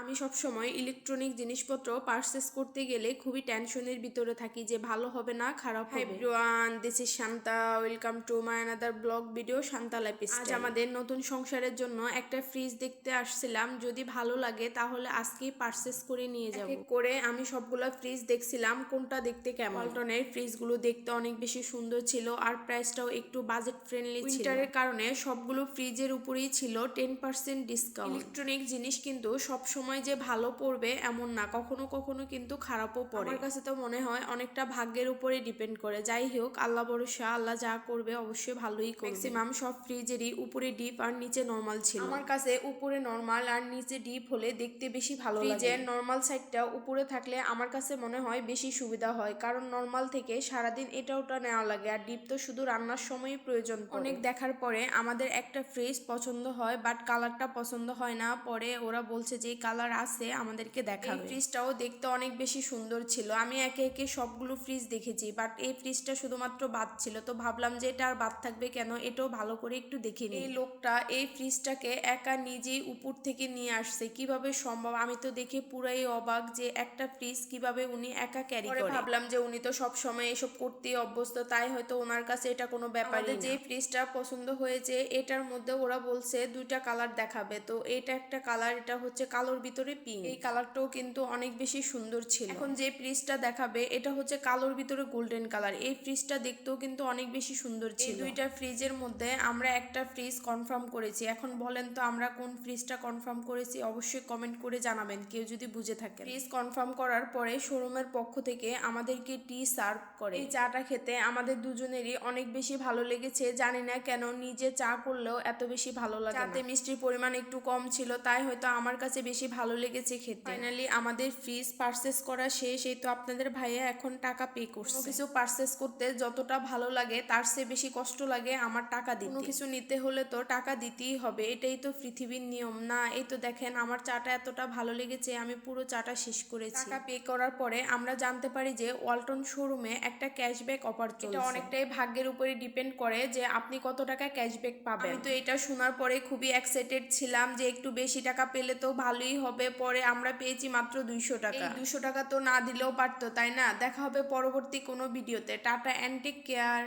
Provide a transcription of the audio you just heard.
আমি সবসময় ইলেকট্রনিক জিনিসপত্র পারচেস করতে গেলে খুবই টেনশনের ভিতরে থাকি যে ভালো হবে না খারাপ হবে। Everyone, this is Shanta, welcome to my another blog video Shanta lifestyle. আজ আমাদের নতুন সংসারের জন্য একটা ফ্রিজ দেখতে আসছিলাম, যদি ভালো লাগে তাহলে আজকেই পারচেস করে নিয়ে যাব। এক করে আমি সবগুলো ফ্রিজ দেখছিলাম কোনটা দেখতে কেমন। ওয়ালটনের ফ্রিজগুলো দেখতে অনেক বেশি সুন্দর ছিল আর প্রাইসটাও একটু বাজেট ফ্রেন্ডলি ছিল। উইন্টারের কারণে সবগুলো ফ্রিজের উপরেই ছিল 10% ডিসকাউন্ট। ইলেকট্রনিক জিনিস কিন্তু সব সময় যে ভালো পড়বে এমন না, কখনো কখনো কিন্তু খারাপও পড়ে। আমার কাছে তো মনে হয় অনেকটা ভাগ্যের উপরে ডিপেন্ড করে। যাই হোক, আল্লাহ ভরসা, আল্লাহ যা করবে অবশ্যই ভালোই করবে। ম্যাক্সিমাম সব ফ্রিজেরই উপরে ডিপ আর নিচে নরমাল ছিল। আমার কাছে উপরে নরমাল আর নিচে ডিপ হলে দেখতে বেশি ভালো লাগে। ফ্রিজের নরমাল সাইডটা উপরে থাকলে আমার কাছে মনে হয় বেশি সুবিধা হয়, কারণ নরমাল থেকে সারাদিন এটা ওটা নেওয়া লাগে, আর ডিপ তো শুধু রান্নার সময়ই প্রয়োজন পড়ে। অনেক দেখার পরে আমাদের একটা ফ্রিজ পছন্দ হয়, বাট কালারটা পছন্দ হয় না। পরে ওরা বলছে যে কালার আছে আমাদেরকে দেখাবে। এই ফ্রিজটাও দেখতে অনেক বেশি সুন্দর ছিল। আমি একে একে সবগুলো ফ্রিজ দেখেছি, বাট এই ফ্রিজটা শুধুমাত্র বাদ ছিল, তো ভাবলাম যে এটা আর বাদ থাকবে কেন, এটাও ভালো করে একটু দেখে নিই। এই লোকটা এই ফ্রিজটাকে একা নিজেই উপর থেকে নিয়ে আসছে, কিভাবে সম্ভব? আমি তো দেখে পুরাই অবাক যে একটা ফ্রিজ কিভাবে উনি একা ক্যারি করে। ভাবলাম যে উনি তো সব সময় এসব করতেই অভ্যস্ত, তাই হয়তো ওনার কাছে এটা কোনো ব্যাপারই না। যে ফ্রিজটা পছন্দ হয়েছে এটার মধ্যে ওরা বলছে দুইটা কালার দেখাবে, তো এটা একটা কালার, এটা হচ্ছে কালোর ভিতরে পিঙ্ক। এই কালারটাও কিন্তু অনেক বেশি সুন্দর ছিল। এখন যে ফ্রিজটা দেখাবে এটা হচ্ছে কালোর ভিতরে গোল্ডেন কালার। এই ফ্রিজটা দেখতেও কিন্তু অনেক বেশি সুন্দর ছিল। এই দুইটা ফ্রিজের মধ্যে আমরা একটা ফ্রিজ কনফার্ম করেছি। এখন বলেন তো আমরা কোন ফ্রিজটা কনফার্ম করেছি? অবশ্যই কমেন্ট করে জানাবেন কেউ যদি বুঝে থাকে। ফ্রিজ কনফার্ম করার পরে শোরুমের পক্ষ থেকে আমাদেরকে টি সার্ভ করে। এই চাটা খেতে আমাদের দুজনেরই অনেক বেশি ভালো লেগেছে। জানি না কেন নিজে চা করলেও এত বেশি ভালো লাগে না। চাতে মিষ্টির পরিমাণ একটু কম ছিল, তাই হয়তো আমার কাছে বেশি ভালো লেগেছে খেতে। ফাইনালি আমাদের ফ্রিজ পারচেস করা শেষ। এই তো আপনাদের ভাইয়া এখন টাকা পে করছে। কোনো কিছু পারচেস করতে যতটা ভালো লাগে তার চেয়ে বেশি কষ্ট লাগে আমার টাকা দিতে। কোনো কিছু নিতে হলে তো টাকা দিতেই হবে, এটাই তো পৃথিবীর নিয়ম না? এই তো দেখেন আমার চাটা এতটা ভালো লেগেছে, আমি পুরো চাটা শেষ করেছি। টাকা পে করার পরে আমরা জানতে পারি যে ওয়ালটন শোরুমে একটা ক্যাশব্যাক অফার চলছে। এটা অনেকটাই ভাগ্যের উপরে ডিপেন্ড করে যে আপনি কত টাকা ক্যাশব্যাক পাবেন। আমি তো এটা শোনার পরে খুবই এক্সাইটেড ছিলাম যে একটু বেশি টাকা পেলে তো ভালোই হবে। পরে আমরা পেয়েছি মাত্র 200 টাকা। এই 200 টাকা তো না দিলেও পারতো, তাই না? দেখা হবে পরবর্তী কোনো ভিডিওতে। Tata and take care.